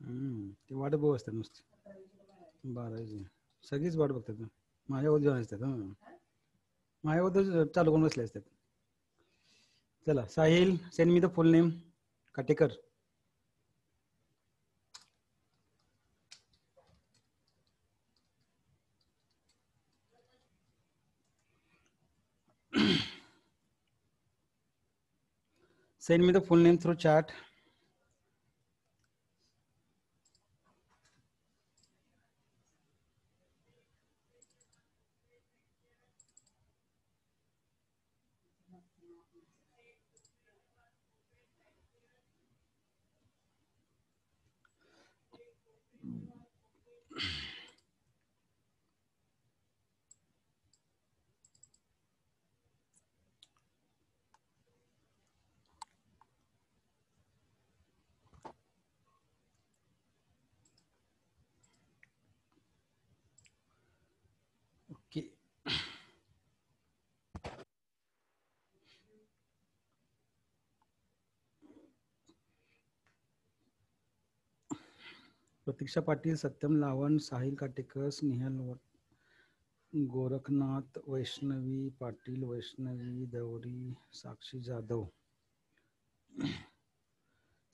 ते वाट बघू असतात नुसते 12 सगळीच वाट बघतात. माझ्या उद्या असतात. माझ्या उद्या चालू करून बसले असतात. चला Sahil, send me the full name. Katekar. Send me the full name through chat. Okay. प्रतीक्षा पाटील, सत्यम लावण, साहिल काटेकर, स्नेहल गोरखनाथ, वैष्णवी पाटील, वैष्णवी दौरी, साक्षी Jadhav.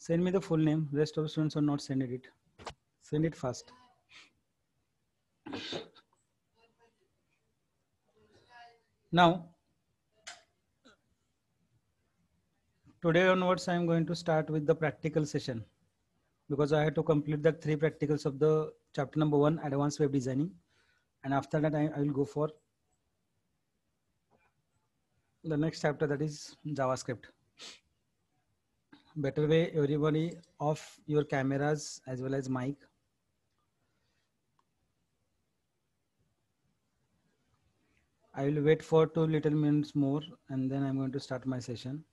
Send me the full name. Rest of the students are not sending it. Send it fast. Now, today onwards, I am going to start with the practical session because I had to complete the 3 practicals of the chapter number 1, advanced web designing. And after that, I will go for the next chapter, that is JavaScript. Better way, everybody off your cameras as well as mic. I will wait for 2 little minutes more and then I'm going to start my session.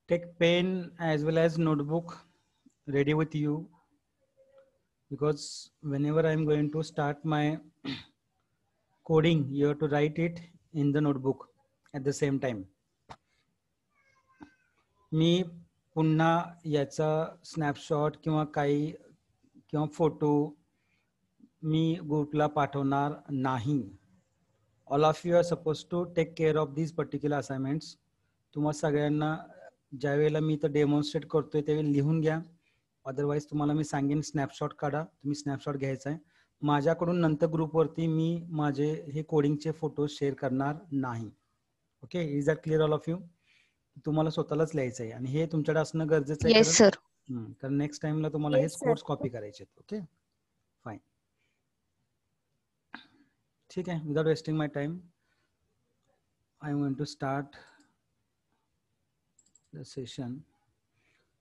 Take pen as well as notebook ready with you because whenever I'm going to start my coding, you have to write it in the notebook at the same time. मी पुन्हा याचा snapshot किंवा काही किंवा photo मी ग्रुपला पाठवणार नाही. All of you are supposed to take care of these particular assignments. तुम्हा सगळ्यांना ज्या वेळेला मी इथं डेमॉन्स्ट्रेट करतोय त्यावेळी लिहून घ्या. अदरवाईज तुम्हाला मी सांगेन स्नॅपशॉट काढा. तुम्ही स्नॅपशॉट घ्यायचा आहे. माझ्याकडून नंतर ग्रुपवरती मी माझे हे कोडिंगचे फोटो शेअर करणार नाही. Okay, is that clear all of you? तुम्हाला स्वतःलाच लिहायचं आहे आणि हे तुमच्याकडे असणं गरजेचं आहे. Yes sir. कारण नेक्स्ट टाइमला तुम्हाला हे कोड्स कॉपी करायचे आहेत. ओके फाईन, ठीक आहे. Without wasting my time I am going to start the session.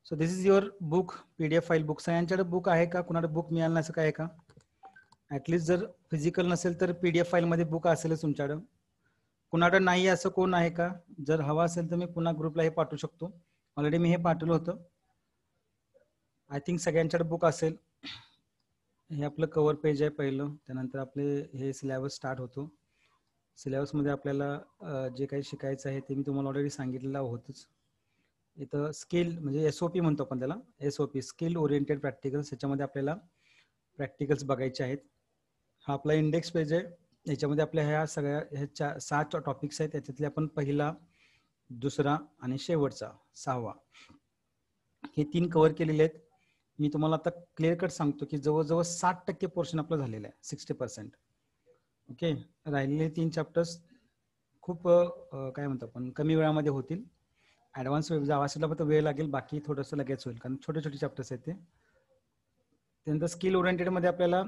So this is your book, PDF file. Book सगळ्यांच्याकडे बुक आहे का? कुणाकडे बुक मिळालं नाही असं काय आहे का? ऍटलिस्ट जर फिजिकल नसेल तर PDF फाईलमध्ये बुक असेलच तुमच्याकडं. कुणाकडे नाही असं कोण आहे का? जर हवा असेल तर मी पुन्हा ग्रुपला हे पाठवू शकतो. ऑलरेडी मी हे पाठवलं होतं. आय थिंक सगळ्यांच्याकडे बुक असेल. हे आपलं कव्हर पेज आहे पहिलं. त्यानंतर आपले हे सिलेबस स्टार्ट होतो. सिलेबसमध्ये आपल्याला जे काही शिकायचं आहे ते मी तुम्हाला ऑलरेडी सांगितलेलं होतंच. इथं स्किल म्हणजे SOP म्हणतो आपण त्याला, SOP स्किल ओरिएंटेड प्रॅक्टिकल्स. याच्यामध्ये आपल्याला प्रॅक्टिकल्स बघायचे आहेत. हा आपला इंडेक्स पेज आहे. याच्यामध्ये आपल्या ह्या सगळ्या ह्याच्या 7 टॉपिक्स आहेत. त्याच्यातले आपण पहिला, दुसरा आणि शेवटचा 6वा हे 3 कव्हर केलेले आहेत. मी तुम्हाला आता क्लिअर कट सांगतो की जवळजवळ 60% पोर्शन आपलं झालेलं आहे, 60%. ओके, राहिलेले 3 चॅप्टर्स खूप काय म्हणतो आपण कमी वेळामध्ये होतील. ॲडव्हान्स वेब जावास्क्रिप्टला फक्त वेळ लागेल, बाकी थोडंसं लगेच होईल कारण छोटे छोटे चॅप्टर्स आहेत ते. त्यानंतर स्किल ओरिएंटेड मध्ये आपल्याला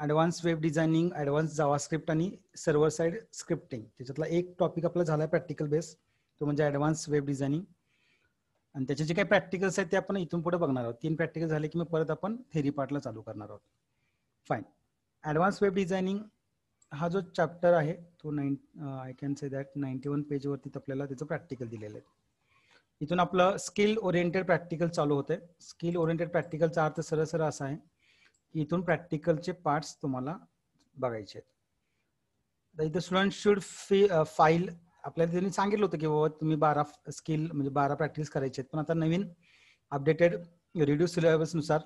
advance web designing, advance JavaScript आणि सर्व्हर साइड स्क्रिप्टिंग, त्याच्यातला एक टॉपिक आपला झाला प्रॅक्टिकल बेस, तो म्हणजे ऍडव्हान्स वेब डिझायनिंग. आणि त्याचे जे काही प्रॅक्टिकल्स आहेत ते आपण इथून पुढे बघणार आहोत. 3 प्रॅक्टिकल झाले की मग परत आपण थेरी पार्टला चालू करणार आहोत. फाईन. ऍडव्हान्स वेब डिझायनिंग हा जो चॅप्टर आहे तो आय कॅन से दॅट 91 पेजवरती आपल्याला त्याचं प्रॅक्टिकल दिलेलं आहे. इथून आपलं स्किल ओरिएंटेड प्रॅक्टिकल चालू होते. स्किल ओरिएंटेड प्रॅक्टिकलचा अर्थ सरळ सरळ असा आहे की इथून प्रॅक्टिकलचे पार्ट्स तुम्हाला बघायचे आहेत. इथं स्टुडंट शुड फाईल, आपल्याला त्यांनी सांगितलं होतं की बाबा तुम्ही 12 स्किल म्हणजे 12 प्रॅक्टिस करायचे आहेत, पण आता नवीन अपडेटेड रिड्यूस सिलेबसनुसार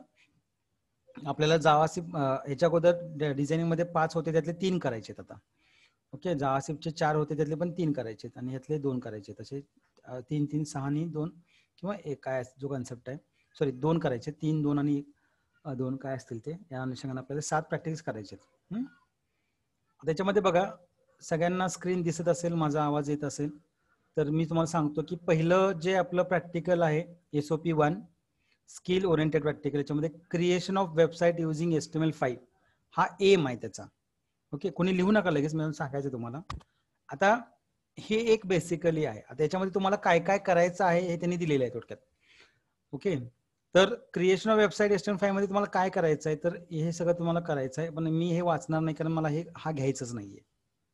आपल्याला जावास्क्रिप्ट ह्याच्या अगोदर डिझायनिंग मध्ये 5 होते, त्यातले 3 करायचे आहेत आता. ओके, जावास्क्रिप्टचे 4 होते, त्यातले पण 3 करायचे आहेत आणि ह्यातले 2 करायचे आहेत. असे 3 3 6 आणि 2 किंवा 1 काय जो कन्सेप्ट आहे, सॉरी 2 करायचे, 3 2 आणि 2 काय असतील ते, या अनुषंगाने आपल्याला 7 प्रॅक्टिस करायचे आहेत. त्याच्यामध्ये बघा सगळ्यांना स्क्रीन दिसत असेल, माझा आवाज येत असेल तर मी तुम्हाला सांगतो की पहिलं जे आपलं प्रॅक्टिकल आहे SOP 1 स्किल ओरिएंटेड प्रॅक्टिकल, याच्यामध्ये creation of website using HTML5 हा एम आहे त्याचा. ओके, कोणी लिहू नका लगेच, मी सांगायचं तुम्हाला. आता हे एक बेसिकली आहे. आता याच्यामध्ये तुम्हाला काय काय करायचं आहे हे त्यांनी दिलेलं आहे थोडक्यात. ओके, तर क्रिएशन ऑफ वेबसाईट HTML5 मध्ये तुम्हाला काय करायचं आहे, तर हे सगळं तुम्हाला करायचं आहे, पण मी हे वाचणार नाही कारण मला हा घ्यायचंच नाहीये.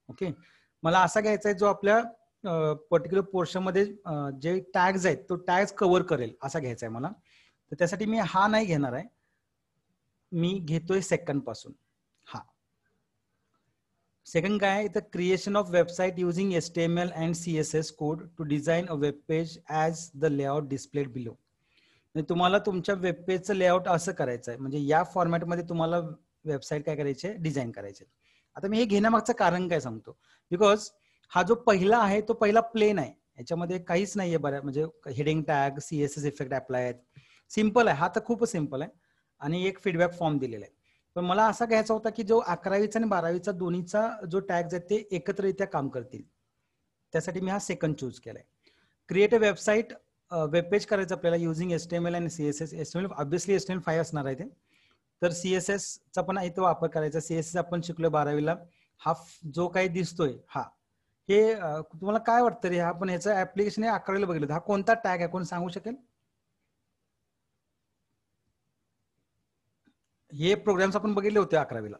ओके, मला असा घ्यायचा आहे जो आपल्या पर्टिक्युलर पोर्शन मध्ये जे टॅग्स आहेत तो टॅग्स कव्हर करेल असा घ्यायचा आहे मला. तर त्यासाठी मी हा नाही घेणार आहे, मी घेतोय सेकंड पासून. हा सेकंड काय आहे, तर creation of website using HTML and CSS code to design a web page as the layout displayed below. तुम्हाला तुमच्या वेब पेजचं लेआउट असं करायचं आहे, म्हणजे या फॉर्मॅटमध्ये तुम्हाला वेबसाईट काय करायची आहे, डिझाईन करायचे. आता मी हे घेण्यामागचं कारण काय सांगतो, बिकॉज हा जो पहिला आहे तो पहिला प्लेन आहे, याच्यामध्ये काहीच नाहीये बऱ्या, म्हणजे heading tag CSS effect apply आहेत, सिम्पल आहे. हा तर खूपच सिम्पल आहे आणि एक फीडबॅक फॉर्म दिलेला आहे. पण मला असा घ्यायचा होता की जो 11वीचा आणि 12वीचा दोन्हीचा जो टॅग्स आहेत ते एकत्ररित्या काम करतील, त्यासाठी मी हा सेकंड चूज केलाय. Create a website, web page करायचं आपल्याला युझिंग HTML आणि CSS. HTML ऑब्व्हियसली HTML5 असणार आहे ते, तर CSS चा पण इथं वापर करायचा. CSS आपण शिकलो 12वीला. हा जो काही दिसतोय हा, हे तुम्हाला काय वाटतं रे, हा पण ह्याचं ऍप्लिकेशन 11वीला बघितलं, हा कोणता टॅग आहे, कोण सांगू शकेल? हे प्रोग्राम्स आपण बघितले होते 11वीला.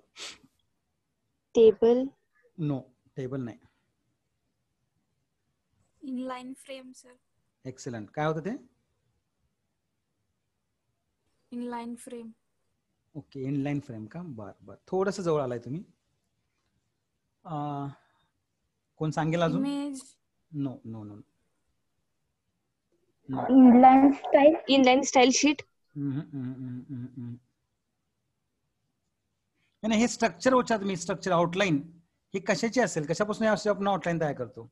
टेबल? नो, टेबल नाही. Inline frame sir. एक्सलंट. काय होतं ते? Inline frame. Okay, inline frame का? बर बर, थोडस जवळ आलाय तुम्ही. कोण सांगेल अजून? Image. No no no. Inline style? Inline style sheet? नाही, हे स्ट्रक्चर होच्या तुम्ही, स्ट्रक्चर आउटलाईन ही कशाची असेल, कशापासून आपण आउटलाईन तयार करतो?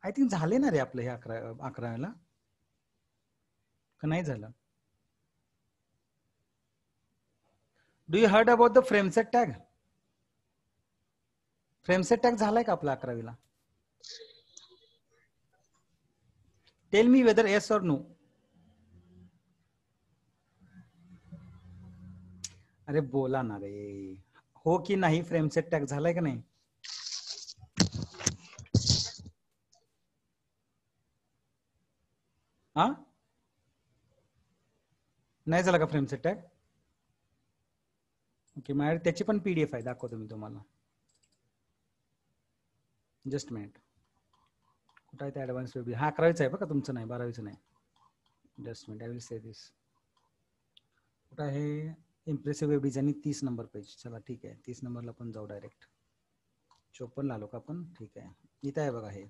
आय थिंक झाले ना रे आपलं हे 11वीला, का नाही झालं? Do you heard about the frameset tag? Frameset tag झालाय का आपला 11वीला? टेल मी वेदर येस और नो. अरे बोला ना रे, हो की नाही, फ्रेमसेट टॅग झालाय का नाही? हा, नाही झाला का फ्रेमसेट टॅग? ओके, माझ्याकडे त्याची पण PDF आहे, दाखवतो मी तुम्हाला. Just minute. कुठं आहे ते ऍडव्हान्स वेब? हा 11वीचा आहे बघा, तुमचं नाही, 12वीचं नाही. Just minute, I will say this. कुठं आहे? Impressive web designing 30 number page. चला ठीक आहे, 30 नंबरला पण जाऊ डायरेक्ट. 54 आलो का आपण? ठीक आहे, इथं आहे बघा हे.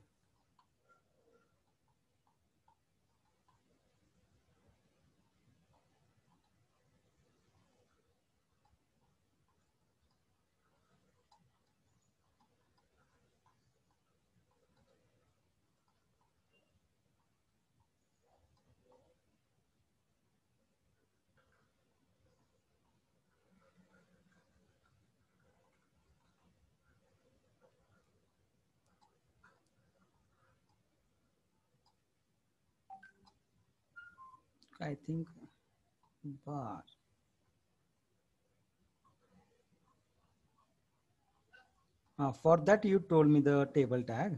I think bar For that you told me the table tag.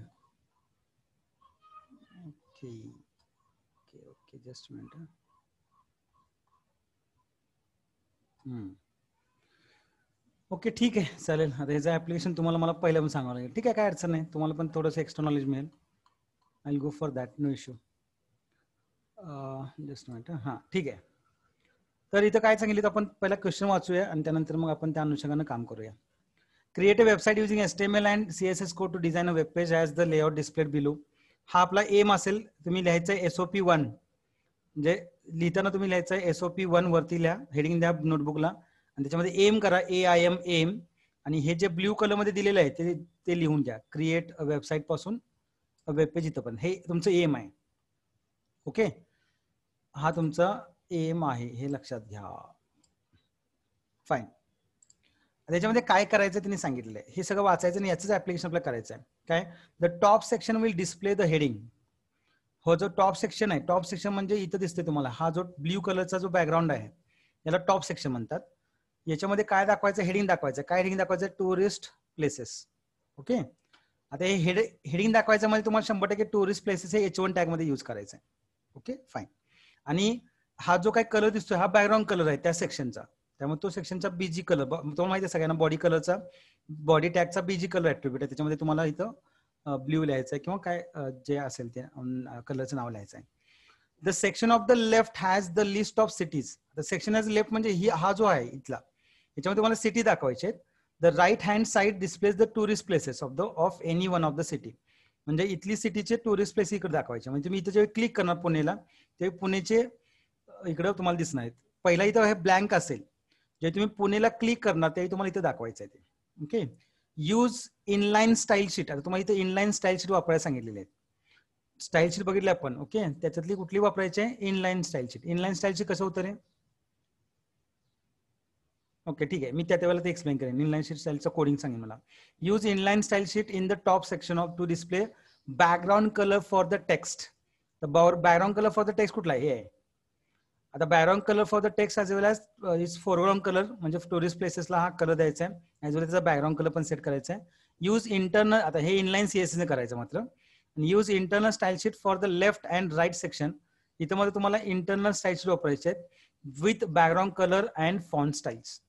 Okay, just a minute. Okay ठीक आहे, चालेल. आता ह्याचं ऍप्लिकेशन तुम्हाला मला पहिल्या पण सांगावं लागेल. ठीक आहे, काय अडचण नाही. तुम्हाला पण थोडंसं एक्स्ट्रा नॉलेज मिळेल. I will go for that, no issue. Just minute. हां ठीक आहे. तर इथं काय सांगितलं, आपण पहिला क्वेश्चन वाचूया आणि त्यानंतर मग आपण त्या अनुषंगाने काम करूया. Create a website using HTML and CSS code to design a web page as the layout displayed below. हा आपला एम असेल. तुम्ही लिहायचं आहे SOP1, म्हणजे लिहिताना तुम्ही लिहायचं आहे SOP1 वरती लिहा, हेडिंग द्या नोटबुकला आणि त्याच्यामध्ये एम करा, AIM एम. आणि हे जे ब्ल्यू कलर मध्ये दिलेलं आहे ते लिहून द्या. क्रिएट अ वेबसाईट पासून वेब पेज इथं पण हे तुमचं एम आहे. ओके, हा तुमचा एम आहे, हे लक्षात घ्या. फाईन. त्याच्यामध्ये काय करायचं त्यांनी सांगितलंय, हे सगळं वाचायचं आणि याचंच ऍप्लिकेशन आपल्याला करायचं आहे. काय, the top section will display the heading. हो, जो टॉप सेक्शन आहे, टॉप सेक्शन म्हणजे इथं दिसते तुम्हाला, हा जो ब्ल्यू कलरचा जो बॅकग्राऊंड आहे याला टॉप सेक्शन म्हणतात. याच्यामध्ये काय दाखवायचं, हेडिंग दाखवायचं. काय हेडिंग दाखवायचं, टुरिस्ट प्लेसेस. ओके, आता हे हेडिंग दाखवायचं म्हणजे तुम्हाला 100% टुरिस्ट प्लेसेस हे H1 टॅग मध्ये यूज करायचं आहे. Okay fine. आणि हा जो काय कलर दिसतोय हा बॅकग्राऊंड कलर आहे त्या सेक्शनचा, त्यामुळे तो सेक्शनचा BG कलर, तुम्हाला माहिती आहे सगळ्यांना, बॉडी कलरचा, बॉडी टॅगचा BG कलर ऍट्रिब्यूट आहे. त्याच्यामध्ये तुम्हाला इथं ब्ल्यू लिहायचं आहे किंवा काय जे असेल ते कलरचं नाव लिहायचं आहे. The section of the left has the list of cities. The section has left म्हणजे हा जो आहे इथला, याच्यामध्ये तुम्हाला सिटी दाखवायचे आहेत. The right hand side displays the tourist places of any one of the city. म्हणजे इथली सिटीचे टुरिस्ट प्लेस इकडे दाखवायचे. म्हणजे तुम्ही इथं जे क्लिक करणार पुणेला, ते पुणेचे इकडे तुम्हाला दिसणार आहेत. पहिला इथं हे ब्लँक असेल, जे तुम्ही पुणेला क्लिक करणार ते तुम्हाला इथं दाखवायचं आहे ते. Okay, use inline style sheet. आता तुम्हाला इथं इनलाईन स्टाईल शीट वापरायला सांगितलेले आहेत. स्टाईल शीट बघितली आपण. ओके, त्याच्यातली कुठली वापरायची आहे, inline style sheet. Inline style sheet कसं होतं रे? ओके ठीक आहे, मी त्या वेळेला ते एक्सप्लेन करेन. इनलाईन शीट स्टाईलचं कोडिंग सांगेन मला. Use inline style sheet in the top section of to display background colour for the text. तर background colour for the text कुठला आहे? हे आहे. आता background colour for the text as well as is foreground colour, म्हणजे tourist प्लेसेसला हा colour द्यायचा आहे. ॲज वेल एज त्याचा बॅकग्राऊंड कलर पण सेट करायचा आहे. यूज इंटरनल, आता हे इनलाईन CSS ने करायचं मात्र. Use internal style sheet for the left and right section. इथं मध्ये तुम्हाला इंटरनल स्टाईल शीट वापरायचे आहेत with background colour and font styles.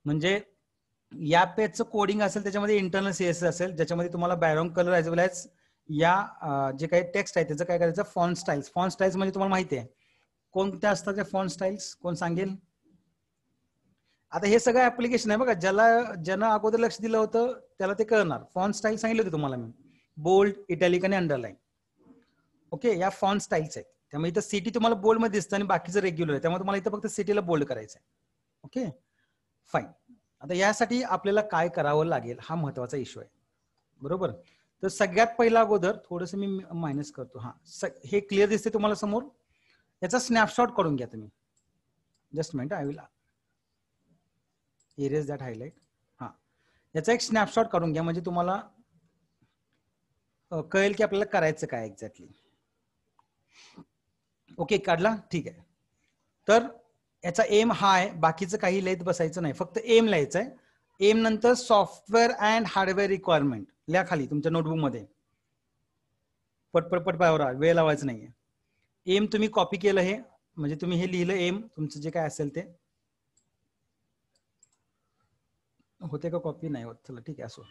म्हणजे या पेजचं कोडिंग असेल त्याच्यामध्ये इंटरनल CSS असेल, ज्याच्यामध्ये तुम्हाला background colour as well age या जे काही टेक्स्ट आहे त्याचं काय करायचं, फॉन्ट स्टाईल्स. फॉन्ट स्टाईल्स म्हणजे तुम्हाला माहिती आहे कोणत्या असतात त्या फॉन्ट स्टाईल्स, कोण सांगेल? आता हे सगळं ऍप्लिकेशन आहे बघा, ज्यानं अगोदर लक्ष दिलं होतं त्याला ते कळणार. फॉन्ट स्टाईल सांगितलं होतं तुम्हाला मी, बोल्ड, इटॅलिक आणि अंडरलाईन. ओके, या फॉन्ट स्टाईल्स आहेत. त्यामुळे इथं सिटी तुम्हाला बोल्ड मध्ये दिसतं आणि बाकीचं रेग्युलर आहे, त्यामुळे तुम्हाला इथं फक्त सिटीला बोल्ड करायचं आहे. Okay fine. आता यासाठी आपल्याला काय करावं लागेल हा महत्वाचा इश्यू आहे, बरोबर. तर सगळ्यात पहिला अगोदर थोडंसं मी मायनस करतो. हा, हे क्लिअर दिसते तुम्हाला समोर? याचा स्नॅपशॉट काढून घ्या तुम्ही. Just minute, I will erase that highlight. हा, याचा एक स्नॅपशॉट काढून घ्या म्हणजे तुम्हाला कळेल की आपल्याला करायचं काय एक्झॅक्टली. ओके, काढला? ठीक आहे. तर याचा एम हा आहे, बाकीचं काही लिहित बसायचं नाही, फक्त एम लिहायचं आहे. एम नंतर सॉफ्टवेअर अँड हार्डवेअर रिक्वायरमेंट लिहा खाली तुमच्या नोटबुक मध्ये. पटपट पायावर वेळ लावायचं नाहीये. एम तुम्ही कॉपी केलं हे, म्हणजे तुम्ही हे लिहिलं एम, तुमचं जे काय असेल ते. होते का कॉपी? नाही होत, चला ठीक आहे असो.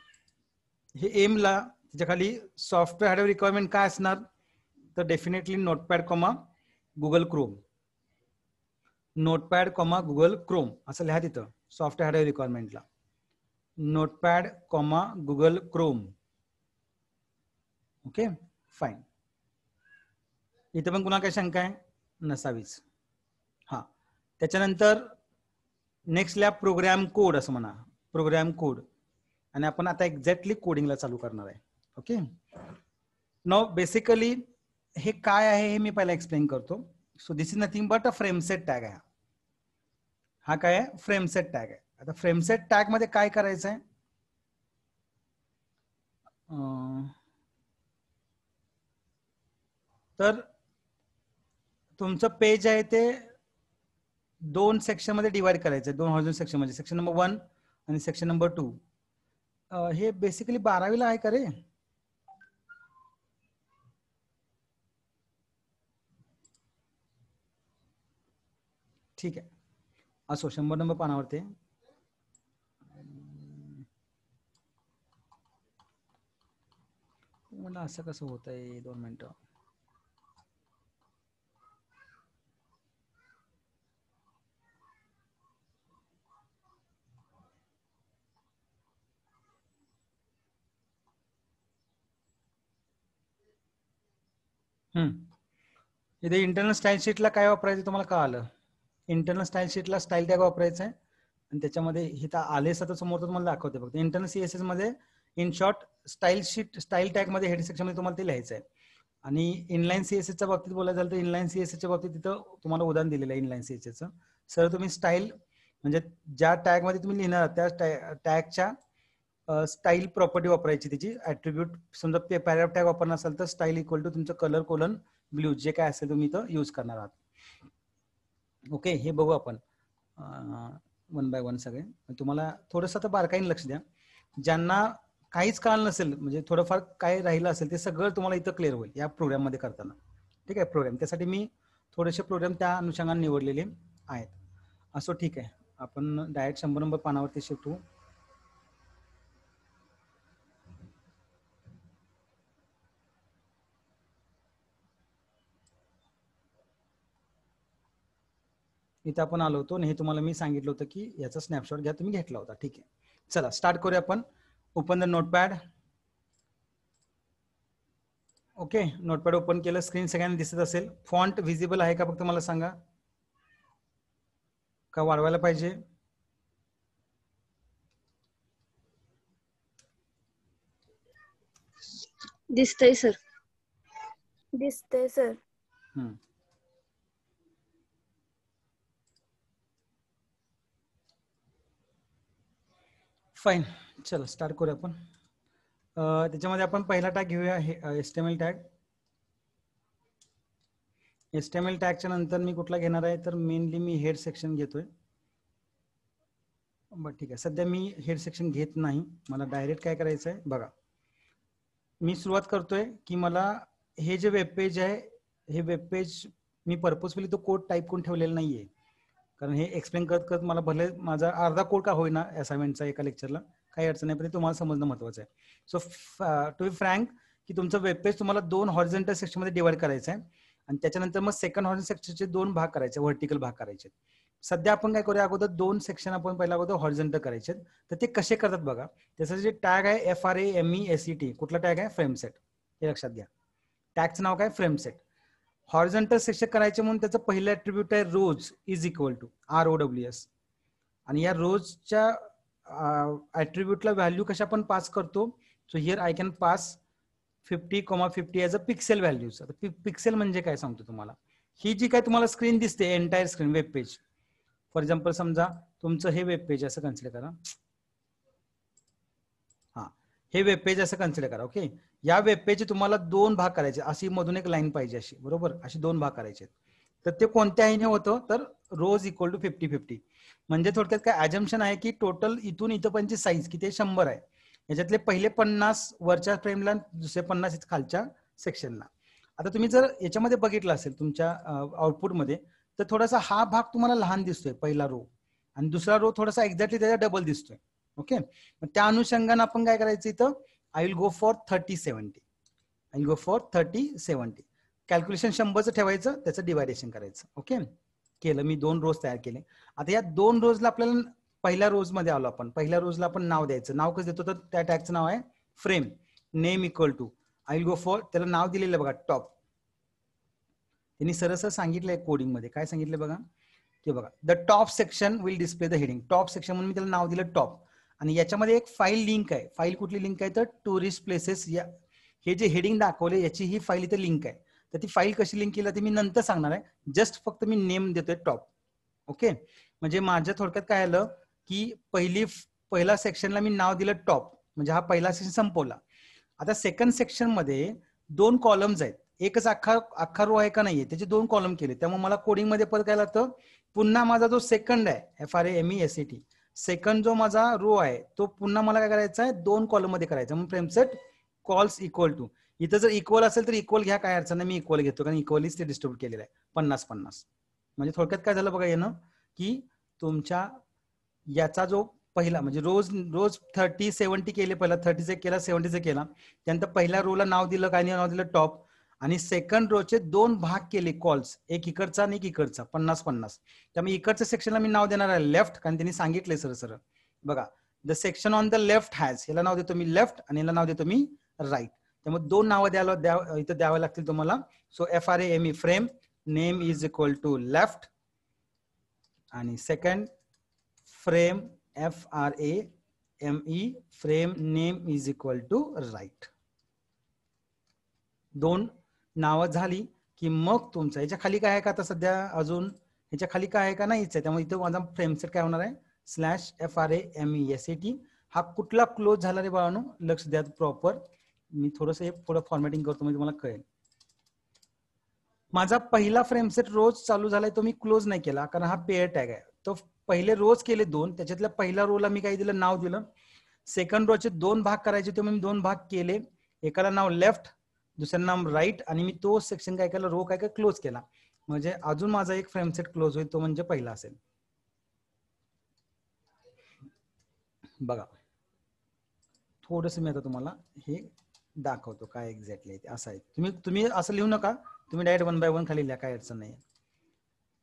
हे एम ला त्याच्या खाली सॉफ्टवेअर हार्डवेअर रिक्वायरमेंट काय असणार, तर definitely notepad comma Google Chrome. Notepad comma Google Chrome असं लिहा तिथं सॉफ्टवेअर हार्डवेअर रिक्वायरमेंटला. Notepad comma Google Chrome. Okay fine. इथं पण कुणा काय शंका आहे? नसावीच. हा, त्याच्यानंतर नेक्स्ट लॅब प्रोग्राम कोड असं म्हणा, प्रोग्राम कोड. आणि आपण आता एक्झॅक्टली कोडिंगला चालू करणार आहे. ओके, नो बेसिकली हे काय आहे हे मी पहिला एक्सप्लेन करतो. So this is nothing but a frameset tag आहे. हा काय आहे? फ्रेमसेट टॅग आहे. आता फ्रेमसेट टॅग मध्ये काय करायचं आहे, तर तुमचं पेज आहे ते 2 सेक्शन मध्ये डिवाइड करायचं आहे, 2 हॉरिझॉन्टल सेक्शन मध्ये, सेक्शन नंबर 1 आणि सेक्शन नंबर 2. हे बेसिकली 12वीला आहे का रे? ठीक आहे, असो 100 नंबर पानावरती. म्हणलं असं कसं होत आहे, 2 मिनिटं. इथे इंटरनल स्टाईल शीटला काय वापरायचं तुम्हाला कळालं. इंटरनल स्टाईल शीटला स्टाईल टॅग वापरायचा आहे आणि त्याच्यामध्ये इथं आलेस आता समोर तुम्हाला दाखवते फक्त. इंटरनल सीएसएस मध्ये in short style sheet style tag मध्ये हेड सेक्शन मध्ये तुम्हाला ते लिहायचं आहे. आणि इनलाईन सीएसएसच्या बाबतीत बोलायचं झालं तर इनलाईन सीएसएसच्या बाबतीत तिथं तुम्हाला उदाहरण दिलेलं आहे इनलाईन सीएसएसचं. सर तुम्ही स्टाईल म्हणजे ज्या टॅग मध्ये तुम्ही लिहिणार त्या टॅगच्या स्टाईल प्रॉपर्टी वापरायची, त्याची ऍट्रिब्यूट. समजा पॅराग्राफ टॅग वापरणार असाल तर स्टाईल इक्वल टू तुमचं कलर कोलन ब्ल्यू जे काय असेल तुम्ही इथं यूज करणार आहात. ओके, हे बघू आपण 1 बाय 1 सगळे. तुम्हाला थोडंसं आता बारकाईने लक्ष द्या. ज्यांना काहीच कळलं नसेल म्हणजे थोडंफार काय राहिलं असेल ते सगळं तुम्हाला इथं क्लिअर होईल या प्रोग्राम मध्ये करताना. ठीक आहे, प्रोग्राम त्यासाठी मी थोडेसे प्रोग्राम त्या अनुषंगाने निवडलेले आहेत. असो ठीक आहे, आपण डायरेक्ट 100 नंबर पानावरती शिफ्ट होऊ. इथे आपण आलो होतो आणि हे तुम्हाला मी सांगितलं होतं की याचा स्नॅपशॉट घ्या, तुम्ही घेतला होता. ठीक आहे, चला स्टार्ट करूया आपण. Open the notepad. Okay, notepad open केलं. स्क्रीन सगळ्यांना दिसत असेल. फॉन्ट व्हिजिबल आहे का फक्त मला सांगा, का वाढवायला पाहिजे? दिसतंय सर. दिसतंय सर. फाईन, चला स्टार्ट करूया आपण. त्याच्यामध्ये आपण पहिला टॅग घेऊया HTML टॅग. HTML टॅगच्या नंतर मी कुठला घेणार आहे तर मेनली मी हेड सेक्शन घेतोय. बरं ठीक आहे, सध्या मी हेड सेक्शन घेत नाही. मला डायरेक्ट काय करायचं आहे बघा. मी सुरुवात करतोय की मला हे जे वेब पेज आहे हे वेब पेज मी पर्पजफुली तो कोड टाईप करून ठेवलेला नाहीये, कारण हे एक्सप्लेन करत करत मला भले माझा अर्धा कोड का होईना असाइनमेंटचा एका लेक्चरला काही अडचण नाही, पण ते तुम्हाला समजणं महत्वाचं आहे. सो टू बी फ्रँक की तुमचं वेब पेज तुम्हाला 2 हॉरिझॉन्टल सेक्शनमध्ये डिवाइड करायचं आहे आणि त्याच्यानंतर मग सेकंड हॉरिझॉन्टल सेक्शनचे 2 भाग करायचे, व्हर्टिकल भाग करायचे. सध्या आपण काय करूया, अगोदर 2 सेक्शन आपण पहिला अगोदर हॉरिझॉन्टल करायचे. तर ते कसे करतात बघा. त्याचं जे टॅग आहे FRAMESET, कुठला टॅग आहे? फ्रेमसेट. हे लक्षात घ्या. टॅगचं नाव काय? फ्रेमसेट. हॉरिझॉन्टल सेक्शन करायचे म्हणून त्याचं पहिलं ऍट्रिब्यूट आहे रोज इज इक्वल टू ROWS. आणि या रोजच्या ऍट्रिब्यूटला व्हॅल्यू कशा आपण पास करतो. So here I can pass 50,50 as a pixel values. आता पिक्सेल म्हणजे काय सांगतो तुम्हाला. ही जी काय तुम्हाला स्क्रीन दिसते entire screen web page, for example समजा तुमचं हे वेब पेज असं कन्सिडर करा. हा, हे वेब पेज असं कन्सिडर करा. ओके, या वेब पेजचे तुम्हाला 2 भाग करायचे. अशी मधून एक लाईन पाहिजे अशी, बरोबर, अशी 2 भाग करायचे. तर ते कोणत्याही होतं तर रोज इक्वल टू 50-50. म्हणजे थोडक्यात काय अजम्पशन आहे की टोटल इथून इथपर्यंतची साईज किती 100 आहे. याच्यातले पहिले 50 वरच्या फ्रेमला, दुसरे 50 खालच्या सेक्शनला. आता तुम्ही जर याच्यामध्ये बघितलं असेल तुमच्या आउटपुटमध्ये तर थोडासा हा भाग तुम्हाला लहान दिसतोय पहिला रो, आणि दुसरा रो थोडासा एक्झॅक्टली त्याचा डबल दिसतोय. ओके, त्या अनुषंगाने आपण काय करायचं इथं, I will go for 30-70. I will go for 30-70. Calculation 100चं ठेवायचं, त्याचं डिवायडेशन करायचं. ओके, केलं मी. 2 रोज तयार केले. आता या 2 रोजला आपल्याला पहिल्या रोज मध्ये आलो आपण. पहिल्या रोजला आपण नाव द्यायचं. नाव कसं देतो तर त्या टॅगचं नाव आहे frame. Name equal to I will go for, त्याला नाव दिलेलं बघा टॉप. त्यांनी सरस सांगितलंय कोडिंग मध्ये, काय सांगितलं बघा की बघा the top section will display the heading. Top section म्हणून मी त्याला नाव दिलं टॉप. आणि याच्यामध्ये एक फाईल लिंक आहे. फाईल कुठली लिंक आहे तर टुरिस्ट प्लेसेस. या हे जे हेडिंग दाखवले याची ही फाईल इथे लिंक आहे. तर ती फाईल कशी लिंक केली ते मी नंतर सांगणार आहे. जस्ट फक्त मी नेम देतोय टॉप. ओके, म्हणजे माझ्या थोडक्यात काय आलं की पहिला सेक्शनला मी नाव दिलं टॉप, म्हणजे हा पहिला सेक्शन संपवला. आता सेकंड सेक्शन मध्ये 2 कॉलम्स आहेत. एकच अख्खा रो आहे का नाहीये, त्याचे 2 कॉलम केले. त्यामुळे मला कोडिंग मध्ये परत काय लागतं, पुन्हा माझा जो सेकंड आहे FRAMESET सेकंड जो माझा रो आहे तो पुन्हा मला काय करायचा आहे, 2 कॉलम मध्ये करायचा. मग फ्रेमसेट कॉल्स इक्वल टू, इथं जर इक्वल असेल तर इक्वल घ्या, काय अडचण नाही, मी इक्वल घेतो कारण इक्वलीच ते डिस्ट्रीब्यूट केलेलं आहे 50-50. म्हणजे थोडक्यात काय झालं बघा येणं, की तुमच्या याचा जो पहिला म्हणजे रोज 30-70 केले, पहिला 30 केला, 70 केला, त्यानंतर पहिल्या रोला नाव दिलं, काय नाव दिलं, टॉप, आणि सेकंड रोचे 2 भाग केले कॉल्स, एक इकडचा आणि एक इकडचा 50-50. त्यामुळे इकडच्या सेक्शनला मी नाव देणार आहे लेफ्ट, कारण त्यांनी सांगितलंय सरळ बघा, the section on the left has, याला नाव देतो मी लेफ्ट आणि याला नाव देतो मी राईट. त्यामुळे 2 नावं इथं द्यावं लागतील तुम्हाला. So FRAME frame name is equal to left, आणि second frame FRAME frame name is equal to right. 2 नावं झाली की मग तुमचं याच्या खाली काय आहे का, आता सध्या अजून ह्याच्या खाली काय आहे का, नाहीच आहे. त्यामुळे इथं माझा फ्रेमसेट काय होणार आहे, /FRAMESET. हा कुठला क्लोज झाला रे बाळांनो, लक्ष द्या प्रॉपर. मी थोडस हे पुढे फॉर्मॅटिंग करतो म्हणजे तुम्हाला कळेल. माझा पहिला फ्रेमसेट रोज चालू झालाय, तो मी क्लोज नाही केला कारण हा पेअर टॅग आहे. तो पहिले रोज केले 2, त्याच्यातल्या पहिल्या रोला मी काय दिलं, नाव दिलं. सेकंड रोचे 2 भाग करायचे होते, मी 2 भाग केले, एकाला नाव लेफ्ट, दुसऱ्या नाव राईट, आणि मी तो सेक्शन काय केला, रो काय क्लोज केला. म्हणजे अजून माझा एक फ्रेमसेट क्लोज होईल, तो म्हणजे पहिला असेल. बघा थोडस मी आता तुम्हाला हे दाखवतो काय एक्झॅक्टली असं आहे. तुम्ही असं लिहू नका, तुम्ही डायरेक्ट 1 बाय 1 खाली लिहा, काय अडचण नाही.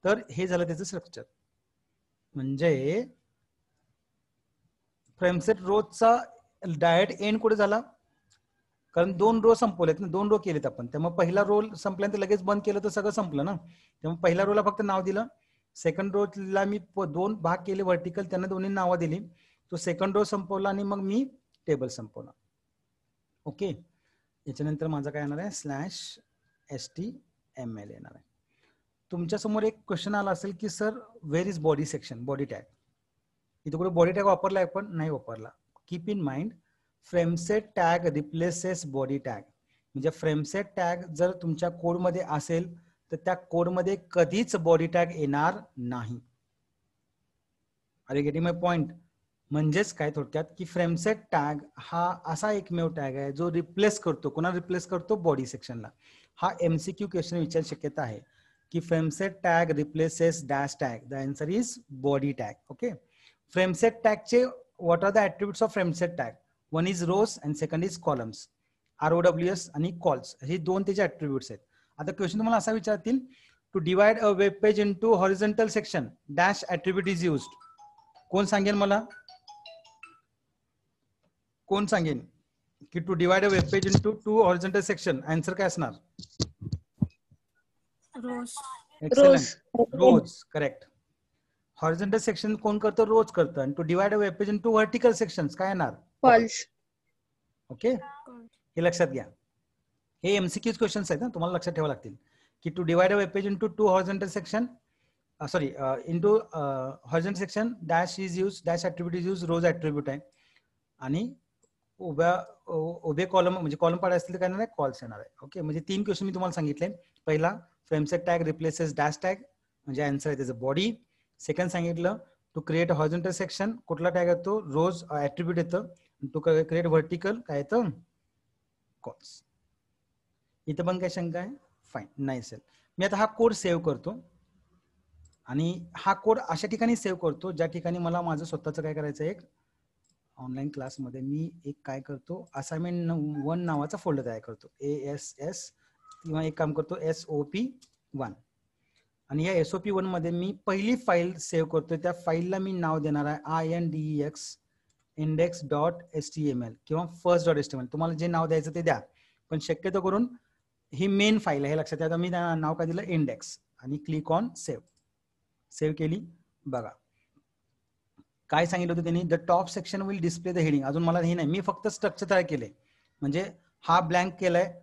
तर हे झालं त्याचं स्ट्रक्चर. म्हणजे फ्रेमसेट रोजचा डायरेक्ट एंड कुठे झाला, कारण 2 रो संपवलेत ना, 2 रो केलेत आपण, त्यामुळे पहिला रो संपल्यानंतर लगेच बंद केलं तर सगळं संपलं ना. त्यामुळे पहिल्या रोला फक्त नाव दिलं, सेकंड रोला मी 2 भाग केले व्हर्टिकल, त्यांना दोन्ही नावं दिली, तो सेकंड रो संपवला आणि मग मी टेबल संपवला. ओके, याच्यानंतर माझा काय येणार आहे, /HTML येणार आहे. तुमच्या समोर एक क्वेश्चन आला असेल की sir where is body section, body tag. इथे कुठे बॉडी टॅग वापरलाय, पण नाही वापरला. Keep in mind, frameset tag replaces body tag. म्हणजे फ्रेमसेट टॅग जर तुमच्या कोडमध्ये असेल तर त्या कोडमध्ये कधीच बॉडी टॅग येणार नाही. Are you getting my point? म्हणजेच काय थोडक्यात की फ्रेमसेट टॅग हा असा एकमेव टॅग आहे जो रिप्लेस करतो, कोणाला रिप्लेस करतो, बॉडी सेक्शनला. हा MCQ क्वेश्चन विचार शक्यता आहे की frameset tag replaces dash tag. The answer is body tag. Okay, frameset टॅगचे what are the attributes of frameset tag? One is rows and second is columns, ROWS आणि cols, हे 2 त्याचे ऍट्रिब्यूट्स आहेत. आता क्वेश्चन तुम्हाला असा विचारतील, to divide a web page into horizontal section dash attribute is used. कोण सांगेल मला, कोण सांगेल की to divide a web page into 2 horizontal section? Answer काय असणार? Rows. Excellent, rows, correct. Horizontal section कोण करतं, रोज करतं. आणि to divide a web page into vertical sections काय येणार, फॉल्स. ओके, हे लक्षात घ्या. हे MCQ क्वेश्चन्स आहेत ना, तुम्हाला लक्षात ठेवावं लागतील की to divide a web page into 2 horizontal section, sorry into horizontal section dash is use, dash attribute is use, rows attribute आहे. आणि उभे कॉलम म्हणजे कॉलम पाड असतील तर काय नाही, कॉल्स येणार आहे. ओके, म्हणजे 3 क्वेश्चन मी तुम्हाला सांगितले. पहिला, फ्रेमसेट टॅग रिप्लेसेस डॅश टॅग, म्हणजे आन्सर आहे त्याचं बॉडी. सेकंड सांगितलं, टू क्रिएट हॉरिझॉन्टल सेक्शन, कुठला टॅग येतो, रोज ऍट्रिब्यूट येतं. टू क्रिएट व्हर्टिकल काय येतं, कॉल्स. इथं पण काय शंका आहे? फाईन, नाही असेल. मी आता हा कोड सेव्ह करतो आणि हा कोड अशा ठिकाणी सेव्ह करतो ज्या ठिकाणी मला माझं स्वतःचं काय करायचं आहे, एक ऑनलाईन क्लासमध्ये मी एक काय करतो, असाइनमेंट 1 नावाचा फोल्डर तयार करतो, ASS, किंवा एक काम करतो SOP1. आणि या SOP1 मध्ये मी पहिली फाईल सेव्ह करतोय, त्या फाईलला मी नाव देणार आहे INDEX index.html किंवा first.html. तुम्हाला जे नाव द्यायचं ते द्या, पण शक्यतो करून ही मेन फाईल आहे, हे लक्षात द्या. मी नाव काय दिलं, इंडेक्स, आणि क्लिक ऑन सेव्ह. सेव्ह केली. बघा काय सांगितलं होतं त्यांनी, the top section will display the heading. अजून मला हे नाही, मी फक्त स्ट्रक्चर तयार केले. म्हणजे हा ब्लँक केलाय,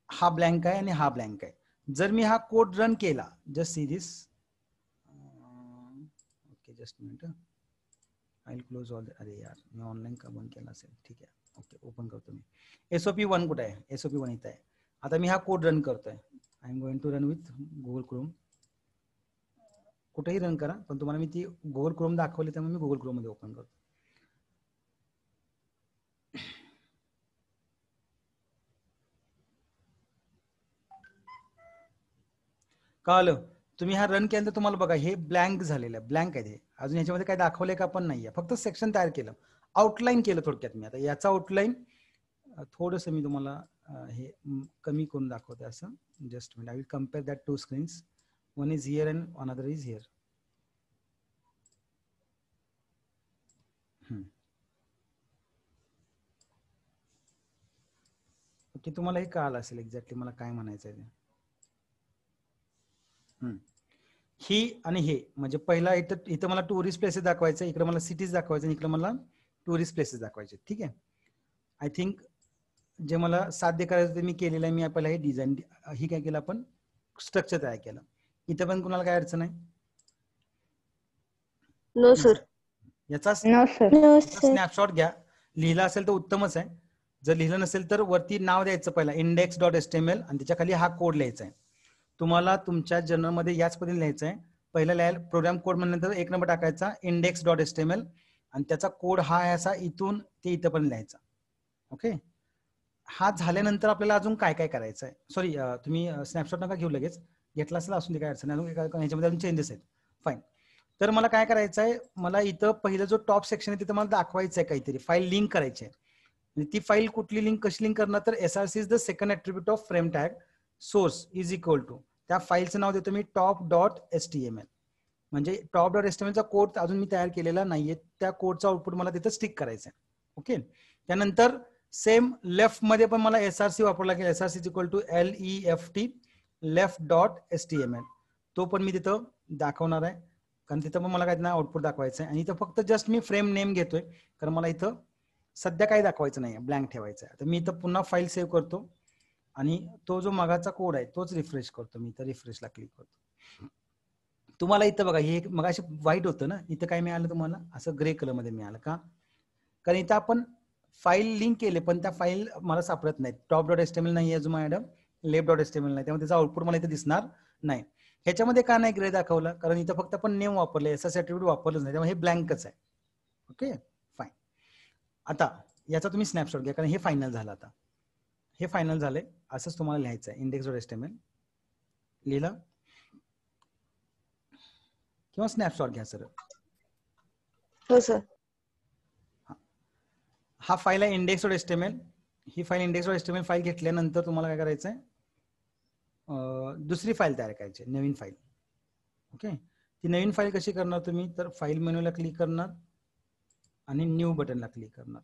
हा ब्लँक आहे आणि हा ब्लँक आहे. जर मी हा कोड रन केला, just see this, okay just minute, I will close all. अरे यार, मी ऑनलाईन का बंद केला असेल, ठीक आहे. ओके, ओपन करतो मी. SOP1 कुठे आहे, SOP1 इथं आहे. आता मी हा कोड रन करतोय. I am going to run with Google Chrome. कुठेही रन करा, पण तुम्हाला मी ती गुगल क्रोम दाखवली त्यामुळे मी गुगल क्रोम मध्ये ओपन करतो. कळलं? तुम्ही हा रन केल्यानंतर तुम्हाला बघा हे ब्लँक झालेलं आहे, ब्लँक आहे. अजून याच्यामध्ये काय दाखवलंय का पण नाहीये, फक्त सेक्शन तयार केलं, आउटलाईन केलं थोडक्यात. मी आता याचा आउटलाईन थोडस मी तुम्हाला हे कमी करून दाखवते असं. Just minute, I will compare that two screens. One is here and another is here. Okay, तुम्हाला हे कळालं असेल एक्झॅक्टली मला काय म्हणायचं आहे. ही आणि हे म्हणजे पहिला इथं मला टुरिस्ट प्लेसेस दाखवायचं, इकडे मला सिटीज दाखवायचं, इकडे मला टुरिस्ट प्लेसेस दाखवायचे. ठीक आहे. आय थिंक जे मला साध्य करायचं ते मी केलेलं आहे. मी आपल्याला हे डिझाईन ही काय केलं आपण स्ट्रक्चर तयार केलं. इथं पण कुणाला काय अडचण आहे? No sir. याचा स्नॅपशॉट घ्या. लिहिलं असेल तर उत्तमच आहे, जर लिहिलं नसेल तर वरती नाव द्यायचं पहिला index.html आणि त्याच्या खाली हा कोड लिहायचा आहे. तुम्हाला तुमच्या जर्नलमध्ये याच पद्धतीने लिहायचं आहे. पहिला लिहायला प्रोग्राम कोड म्हणल्यानंतर 1 नंबर टाकायचा index.html आणि त्याचा कोड हा आहे असा इथून ते इथं पण लिहायचा. ओके, हा झाल्यानंतर आपल्याला अजून काय काय करायचं आहे. सॉरी, तुम्ही स्नॅपशॉट नका घेऊ, लगेच घेतला असेल असून काय अडचण नाही, ह्याच्यामध्ये अजून चेंजेस आहेत. फाईन. तर मला काय करायचं आहे, मला इथं पहिलं जो टॉप सेक्शन आहे तिथं मला दाखवायचं आहे काहीतरी फाईल लिंक करायची आहे. ती फाईल कुठली लिंक कशी लिंक करणार, तर SRC is the second attribute of frame tag source is equal to, त्या फाईलचं नाव देतो मी top.html. म्हणजे top.html चा कोड अजून मी तयार केलेला नाहीये, त्या कोडचा आउटपुट मला तिथं स्टिक करायचं आहे. ओके, त्यानंतर सेम लेफ्ट मध्ये पण मला SRC वापरावं लागेल. SRC is equal to left left.html. तो पण मी तिथं दाखवणार आहे, कारण तिथं पण मला काय ना आउटपुट दाखवायचं आहे. आणि इथं फक्त जस्ट मी फ्रेम नेम घेतोय, कारण मला इथं सध्या काही दाखवायचं नाही, ब्लँक ठेवायचं आहे. तर मी इथं पुन्हा फाईल सेव्ह करतो आणि तो जो मागाचा कोड आहे तोच रिफ्रेश करतो. मी इथं रिफ्रेशला क्लिक करतो. तुम्हाला इथं बघा हे मगाशी व्हाईट होतं ना, इथं काय मिळालं तुम्हाला असं ग्रे कलर मध्ये मिळालं का, कारण इथं आपण फाईल लिंक केले पण त्या फाईल मला सापडत नाहीत. top.html नाही आहे मॅडम, left.html नाही, त्यामुळे त्याचा आउटपुट मला इथे दिसणार नाही. ह्याच्यामध्ये का नाही ग्रे दाखवलं, कारण इथं फक्त आपण नेम वापरले, SRC ऍट्रिब्यूट वापरलंच नाही, त्यामुळे हे ब्लँकच आहे. Okay fine. आता याचा तुम्ही स्नॅपशॉट घ्या, कारण हे फायनल झालं. आता हे फायनल झालंय, असंच तुम्हाला लिहायचं आहे index.html. लिहिलं किंवा स्नॅपशॉट घ्या सर. हो सर. हा फाईल आहे index.html. ही फाईल index.html फाईल घेतल्यानंतर तुम्हाला काय करायचं आहे, दुसरी फाईल तयार करायची, नवीन फाईल. ओके, ती नवीन फाईल कशी करणार तुम्ही, तर फाईल मेनूला क्लिक करणार आणि न्यू बटनला क्लिक करणार.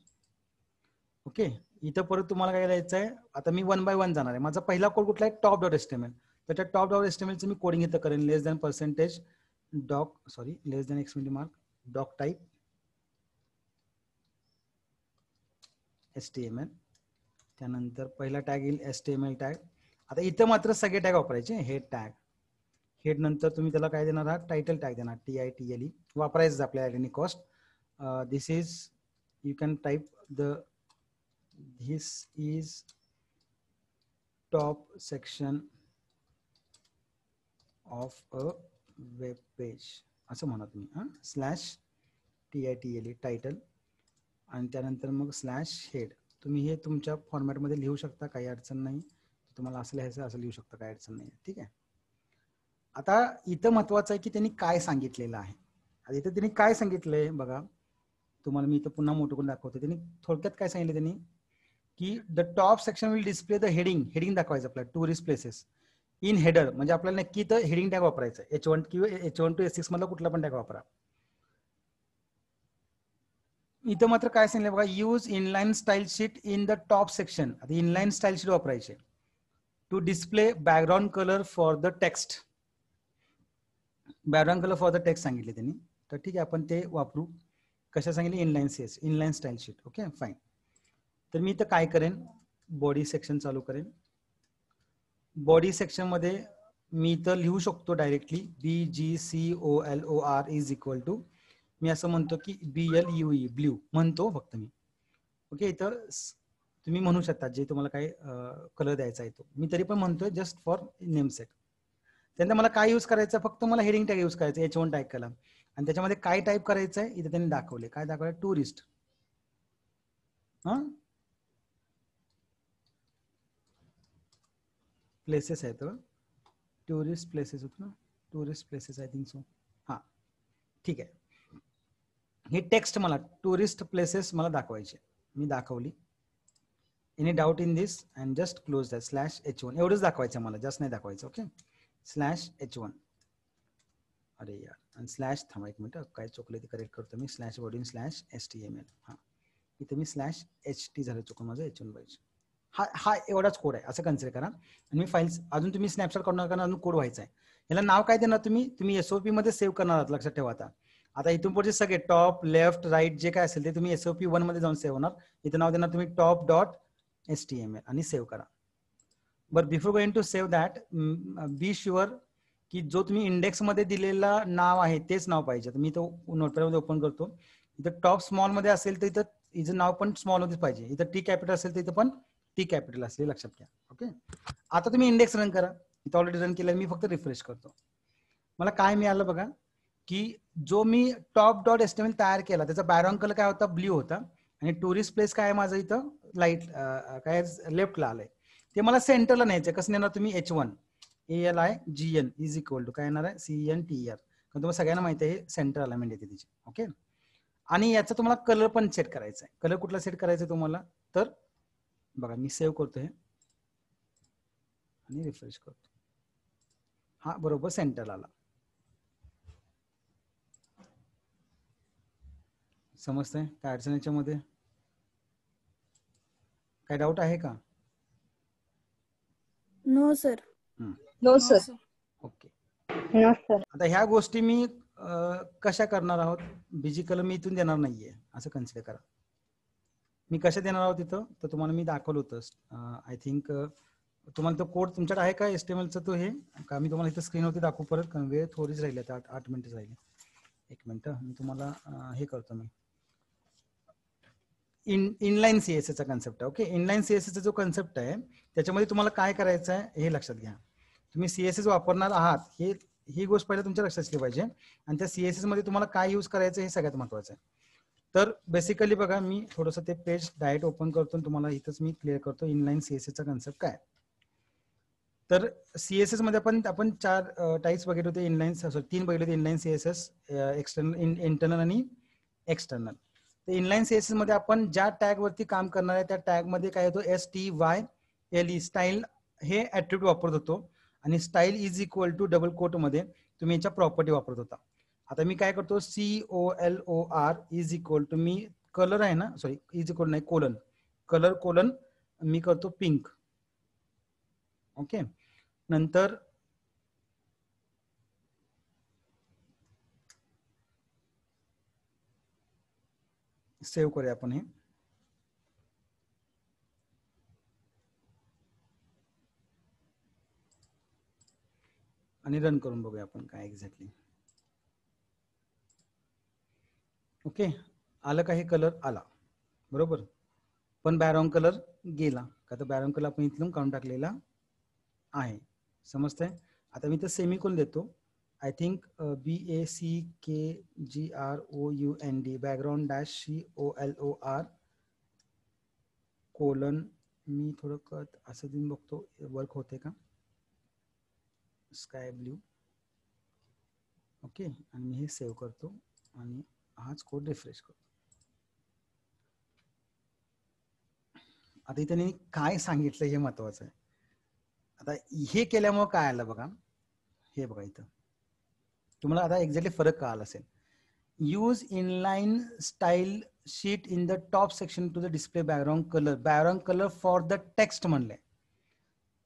ओके, इथं परत तुम्हाला काय करायचं आहे, आता मी 1 by 1 जाणार आहे. माझा पहिला कोड कुठला आहे, top.html. तर त्या top.html चं मी कोडिंग इथं करेन. Less than percentage doc, sorry less than exclamation mark doc type HTML. त्यानंतर पहिला टॅग येईल HTML टॅग. आता इथं मात्र सगळे टॅग वापरायचे. हेड टॅग, हेड नंतर तुम्ही त्याला काय देणार आहात, टायटल टॅग देणार, TITLE वापरायचं आपल्या at cost. This is you can type the this is top section of a web page असं म्हणा तुम्ही, /TITLE टायटल आणि त्यानंतर मग /हेड. तुम्ही हे तुमच्या फॉर्मॅटमध्ये लिहू शकता, काही अडचण नाही. तुम्हाला असं लिहायचं असं लिहू शकता, काही अडचण नाही. ठीक आहे. आता इथं महत्वाचं आहे की त्यांनी काय सांगितलेलं आहे. आता इथं त्यांनी काय सांगितलंय बघा, तुम्हाला मी इथं पुन्हा मोठं करून दाखवतो. त्यांनी थोडक्यात काय सांगितलं त्यांनी की the top section will display the heading दाखवायचं आपल्याला टुरिस्ट प्लेसेस इन हेडर. म्हणजे आपल्याला नक्की तर हेडिंग टॅग वापरायचं, H1 किंवा H1 to H6 मधला कुठला पण टॅग वापरा. इथं मात्र काय सांगितलं बघा, use inline style sheet in the top section. आता इनलाईन स्टाईल शीट वापरायचे to display background colour for the text. Background colour for the text सांगितले त्यांनी. तर ठीक आहे, आपण ते वापरू. कशा सांगितले, inline style sheet. Okay fine. तर मी इथं काय करेन, बॉडी सेक्शन चालू करेन. बॉडी सेक्शन मध्ये मी इथं लिहू शकतो directly BGCOLOR is equal to, मी असं म्हणतो की BLUE ब्ल्यू म्हणतो फक्त मी. ओके, इथं तुम्ही म्हणू शकता जे तुम्हाला काय कलर द्यायचा आहे तो, मी तरी पण म्हणतोय जस्ट फॉर नेमसेट. त्यांना मला काय यूज करायचं, फक्त मला हेडिंग टॅग यूज करायचं, H1 टाईप केला आणि त्याच्यामध्ये काय टाईप करायचं आहे इथे त्यांनी दाखवले. काय दाखवलं, टुरिस्ट. प्लेसेस आहेत, टुरिस्ट प्लेसेस होत ना, tourist places I think so. हा ठीक आहे. हे टेक्स्ट मला टुरिस्ट प्लेसेस मला दाखवायचे, मी दाखवली. Any doubt in this and just close that /H1 एवढंच दाखवायचं मला, जास्त नाही दाखवायचं. Okay /H1. अरे यार, आणि स्लॅश थांबा एक मिनिट, काय चुकलं ते करेक्ट करतो मी. /body/HTML. हा इथे मी /HT झालं चुकून माझं, H1 पाहिजे. हा एवढाच कोड आहे असं कन्सिडर करा. आणि मी फाईल्स अजून तुम्ही स्नॅपशॉट काढून नका, अजून कोड व्हायचा आहे. याला नाव काय देणार तुम्ही SOP मध्ये सेव्ह करणार आहात, लक्षात ठेवा. आता इथून पुढचे सगळे टॉप लेफ्ट राईट जे काय असेल ते तुम्ही SOP 1 मध्ये जाऊन सेव्ह होणार. इथं नाव देणार तुम्ही top.html आणि सेव्ह करा. बरं, before going to save that be sure की जो तुम्ही इंडेक्स मध्ये दिलेला नाव आहे तेच नाव पाहिजे. मी तो नोटपॅड मध्ये ओपन करतो. इथं टॉप स्मॉल मध्ये असेल तर इथं हिचं नाव पण स्मॉल मध्येच पाहिजे. इथं T कॅपिटल असेल तर इथं पण T कॅपिटल असले, लक्षात घ्या. ओके, आता तुम्ही इंडेक्स रन करा. इथं ऑलरेडी रन केलं, मी फक्त रिफ्रेश करतो. मला काय मिळालं बघा, की जो मी top.html तयार केला त्याचा बॅकग्राऊंड कलर काय होता, ब्ल्यू होता. आणि टुरिस्ट प्लेस काय आहे माझं इथं लाईट काय लेफ्टला आलंय. ते मला सेंटरला न्यायचं. कसं नेणार तुम्ही, H1 ALIGN is equal to काय येणार आहे, CENTER. कारण तुम्हाला सगळ्यांना माहिती आहे सेंटर अलाइनमेंट येते तिची. ओके, आणि याचा तुम्हाला कलर पण सेट करायचा आहे. कलर कुठला सेट करायचा आहे तुम्हाला, तर बघा मी सेव्ह करतो हे आणि रिफ्रेश करतो. हा बरोबर सेंटरला आला. समजतंय काय अडचण याच्यामध्ये, काय डाऊट आहे का? No sir. No sir. Okay, no sir. आता ह्या गोष्टी मी कशा करणार आहोत, बीजी कलर मी इथून देणार नाहीये असं कन्सिडर करा. मी कशा देणार आहोत तिथं, तर तुम्हाला मी दाखवलं होतं. आय थिंक तुम्हाला तो कोड तुमच्याकडे आहे का HTMLचा, तो हे का मी तुम्हाला इथं स्क्रीनवरती दाखवू परत, कारण वेळ थोडीच राहिली, 8 मिनिटं राहिली. एक मिनिट मी तुम्हाला हे करतो. मी इनलाईन CSS चा कन्सेप्ट आहे. ओके, इनलाईन CSS चा जो कन्सेप्ट आहे त्याच्यामध्ये तुम्हाला काय करायचं आहे हे लक्षात घ्या. तुम्ही CSS वापरणार आहात ही गोष्ट पहिला तुमच्या लक्षात असली पाहिजे. आणि त्या CSS मध्ये तुम्हाला काय यूज करायचं हे सगळ्यात महत्वाचं आहे. तर बेसिकली बघा, मी थोडंसं ते पेज डायरेक्ट ओपन करतो, तुम्हाला इथंच मी क्लिअर करतो इनलाईन CSS चा कन्सेप्ट काय. तर CSS मध्ये आपण 4 टाईप्स बघितले होते. इनलाईन 3 बघितले होते, इनलाईन CSS, एक्सटर्नल, इंटरनल आणि एक्सटर्नल. तर इनलाईन CSS मध्ये आपण ज्या टॅग वरती काम करणार आहे त्या टॅग मध्ये काय होतो, STYLE स्टाईल हे ऍट्रिब्यूट वापरत होतो. आणि style is equal to double quote मध्ये तुम्ही याच्या प्रॉपर्टी वापरत होता. आता मी काय करतो, COLOR इज इक्वल टू, मी कलर आहे ना, sorry is equal to, colon, colour colon मी करतो पिंक. ओके, नंतर सेव्ह करूया आपण हे. आणि रन करून बघूया आपण काय एक्झॅक्टली. ओके, आलं का, हे कलर आला बरोबर, पण बॅकग्राऊंड कलर गेला का, तर बॅकग्राऊंड कलर आपण इथून काढून टाकलेला आहे. समजतंय. आता मी तर सेमिकोलन देतो. I think BACKGROUND background -COLOR colon, मी थोडं असं देऊन बघतो वर्क होते का, स्काय ब्ल्यू. ओके, आणि मी हे सेव्ह करतो आणि हाच कोड रिफ्रेश करतो. आता इथे काय सांगितलं हे महत्वाचं आहे. आता हे केल्यामुळे काय आलं बघा, हे बघा इथं तुम्हाला आता एक्झॅक्टली फरक कळाला असेल. Use inline style sheet in the top section two the display background colour for the text म्हणले.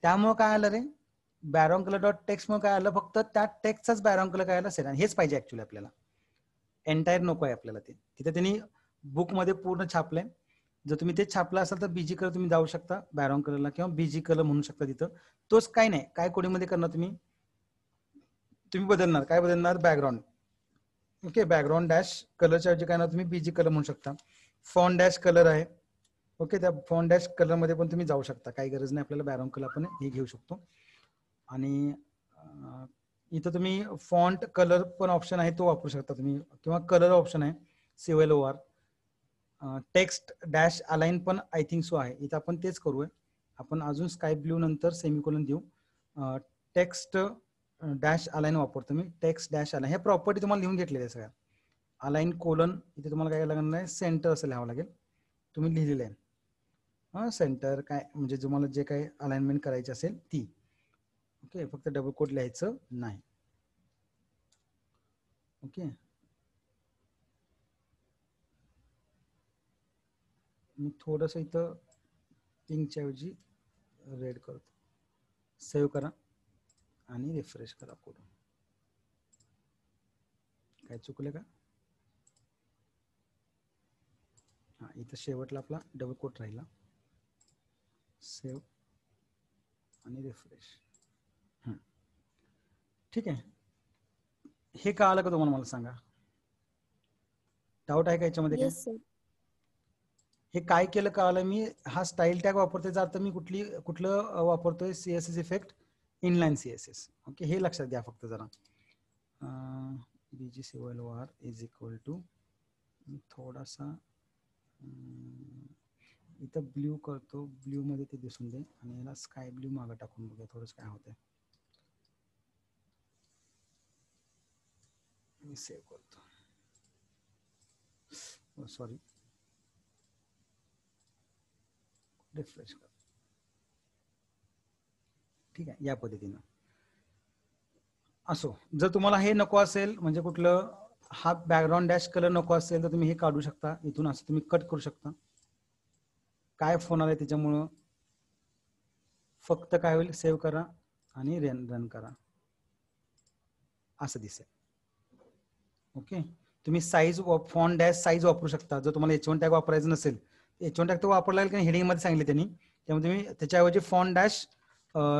त्यामुळे काय आलं रे, बॅकग्राऊंड कलर डॉट टेक्स्ट मुळे काय आलं, फक्त त्या टेक्स्टचाच बॅकग्राऊंड कलर काय आला असेल. आणि हेच पाहिजे ऍक्च्युअली आपल्याला, एंटायर नको आहे आपल्याला. ते तिथे त्यांनी बुक मध्ये पूर्ण छापलंय. जर तुम्ही ते छापलं असाल तर BG कलर तुम्ही जाऊ शकता बॅकग्राऊंड कलरला, किंवा BG कलर म्हणू शकता तिथं. तोच काय नाही, काय कोडिंगमध्ये करणार तुम्ही बदलणार, काय बदलणार, बॅकग्राऊंड. ओके, बॅकग्राऊंड डॅश कलरच्या ऐवजी काय ना तुम्ही BG कलर म्हणू शकता. फॉन्ट डॅश कलर आहे. ओके, त्या फॉन्ट डॅश कलर मध्ये पण तुम्ही जाऊ शकता, काही गरज नाही आपल्याला बॅकग्राऊंड कलर आपण हे घेऊ शकतो. आणि इथं तुम्ही फॉन्ट कलर पण ऑप्शन आहे तो वापरू शकता तुम्ही, किंवा कलर ऑप्शन आहे CLOR. टेक्स्ट डॅश अलाइन पण आय थिंक सो आहे. इथं आपण तेच करूया. आपण अजून स्काय ब्ल्यू नंतर सेमिकोलन देऊ. टेक्स्ट डॅश अलाइन वापरतो मी. टेक्स्ट डॅश अलाइन हे प्रॉपर्टी तुम्हाला लिहून घेतलेले आहे सगळ्या. अलाइन कोलन इथे तुम्हाला काय लागणार आहे, सेंटर असं लिहावं लागेल. तुम्ही लिहिलेलं आहे सेंटर काय, म्हणजे तुम्हाला जे काही अलाइनमेंट करायची असेल ती. ओके, फक्त डबल कोट लिहायचं नाही. ओके, मी थोडंसं इथं पिंकच्या ऐवजी रेड करतो. सेव्ह करा आणि रिफ्रेश करा कोड. काय चुकलं का? हा, इथं शेवटला आपला डबल कोट राहिला. सेव्ह आणि रिफ्रेश. ठीक आहे, हे का आलं का तुम्हाला, मला सांगा. डाऊट आहे का याच्यामध्ये काय? Yes sir. हे काय केलं का आलं मी, हा स्टाईल टॅग वापरतोय तर मी कुठलं वापरतोय, CSS effect inline CSS. Okay, हे लक्षात घ्या फक्त जरा. BGCOLOR इज इक्वल टू, थोडासा इथं ब्ल्यू करतो, ब्ल्यू मध्ये ते दिसून दे, आणि याला स्काय ब्ल्यू मागं टाकून बघूया थोडंसं काय होतंय. मी सेव्ह करतो. सॉरी, रिफ्रेश कर. ठीक आहे, या पद्धतीनं असो. जर तुम्हाला हे नको असेल, म्हणजे कुठलं हा बॅकग्राऊंड डॅश कलर नको असेल, तर तुम्ही हे काढू शकता इथून. असं तुम्ही कट करू शकता. काय फोन आलाय त्याच्यामुळं फक्त काय होईल, सेव्ह करा आणि रन करा, असं दिसेल. ओके, तुम्ही साईज फॉन्ट डॅश साईज वापरू शकता. जर तुम्हाला H1 टॅग वापरायचं नसेल, H1 टॅग तो वापरला कारण हेडिंग मध्ये सांगितले त्यांनी, त्यामुळे तुम्ही त्याच्याऐवजी फॉन्ट डॅश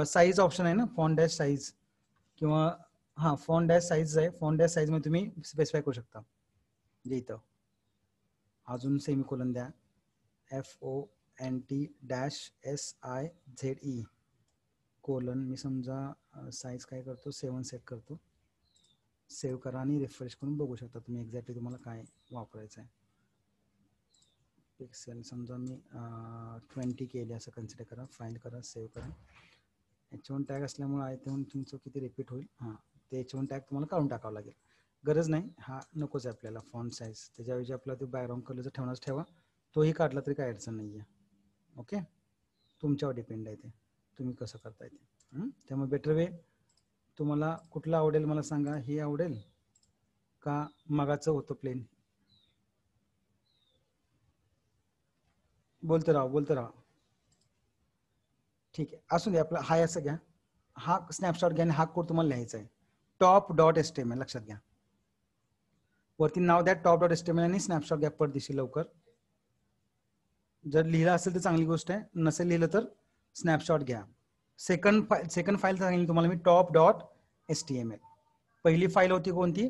साईज ऑप्शन आहे ना, फॉन्ट डॅश साईज, किंवा हा फॉन्ट डॅश साईज आहे, फॉन्ट डॅश साईज मध्ये तुम्ही स्पेसिफाय करू शकता. म्हणजे इथं अजून सेमिकोलन द्या, FONT-SIZE कोलन. मी समजा साईज काय करतो, 7 सेट करतो. सेव्ह करा आणि रिफ्रेश करून बघू शकता तुम्ही एक्झॅक्टली तुम्हाला काय वापरायचं आहे. पिक्सेल समजा मी 20 केले असं कन्सिडर करा. फाइंड करा, सेव्ह करा. H1 टॅग असल्यामुळे आय थिंक तुमचं किती रिपीट होईल. हां, ते H1 टॅग तुम्हाला काढून टाकावं लागेल, गरज नाही, हा नकोच आहे आपल्याला. फॉन्ट साईज त्याच्याऐवजी आपला ते बॅकग्राऊंड कलर जर ठेवणारच ठेवा, तोही काढला तरी काय अडचण नाही आहे. ओके, तुमच्यावर डिपेंड आहे ते, तुम्ही कसं करताय ते. त्यामुळे बेटर वे तुम्हाला कुठलं आवडेल मला सांगा. हे आवडेल का मगाचं होतं प्लेन? बोलते राहा. ठीक आहे, असू दे आपला. हा असं घ्या, हा स्नॅपशॉट घ्या आणि हा कोड तुम्हाला लिहायचा आहे. top.html लक्षात घ्या. वरती नाव द्या top.html आणि स्नॅपशॉट घ्या पर दिवशी लवकर. जर लिहिलं असेल तर चांगली गोष्ट आहे, नसेल लिहिलं तर स्नॅपशॉट घ्या. सेकंड फाईल सांगितली तुम्हाला मी, top.html. पहिली फाईल होती कोणती,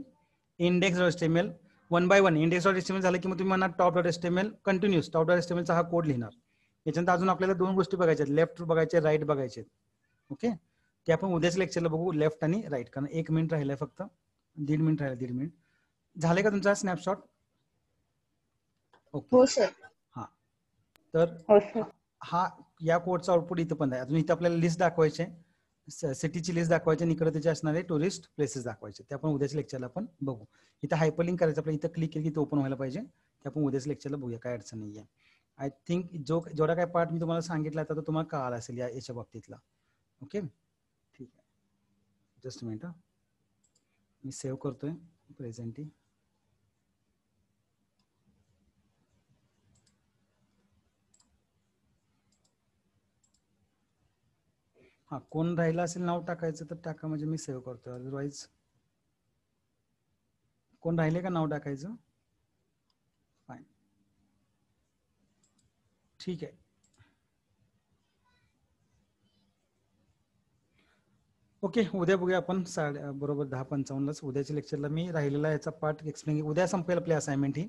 index.html. 1 by 1 index.html झालं की मग तुम्ही म्हणणार top.html कंटिन्यूस top.html चा हा कोड लिहिणार. याच्यानंतर अजून आपल्याला 2 गोष्टी बघायच्या, लेफ्ट बघायचे, राईट बघायचे. ओके, ते आपण उद्याच लेक्चरला बघू, लेफ्ट आणि राईट. कारण 1 मिनिट राहिलाय फक्त, 1.5 मिनिट राहिला, 1.5 मिनिट. झाले का तुमचा स्नॅपशॉट? ओके, हो सर. हा. तर हो सर. हा या कोडचा आउटपुट इथं पण आहे. अजून इथं आपल्याला लिस्ट दाखवायचे, सिटीची लिस्ट दाखवायची आणि इकडे त्याचे असणारे टुरिस्ट प्लेसेस दाखवायचे. ते आपण उद्याच्या लेक्चरला आपण बघू. इथं हायपरलिंक करायचं आपल्याला, इथं क्लिक केलं की ते ओपन व्हायला पाहिजे. ते आपण उद्याच्या लेक्चरला बघूया, काय अडचण नाही आहे. आय थिंक जेवढा काय पार्ट मी तुम्हाला सांगितला तर तुम्हाला कळाला असेल याच्या बाबतीतला. ओके, ठीक आहे. जस्ट मिनिट, मी सेव्ह करतोय प्रेझेंटी. हा, कोण राहिला असेल नाव टाकायचं तर टाका, म्हणजे मी सेव्ह करतोय. अदरवाईज कोण राहिले का नाव टाकायचं? फाईन, ठीक आहे. ओके, उद्या बघूया आपण बरोबर 10:55 उद्याच्या लेक्चरला मी राहिलेला याचा पार्ट एक्सप्लेन. उद्या संपेल आपली असाइनमेंट ही.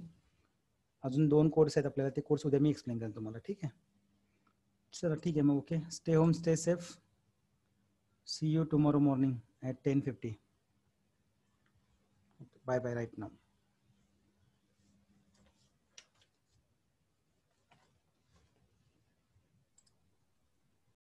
अजून 2 कोर्स आहेत आपल्याला, ते कोर्स उद्या मी एक्सप्लेन करेन तुम्हाला. ठीक आहे, चला ठीक आहे मग. Okay, stay home, stay safe. See you tomorrow morning at 10:50. Bye bye right now.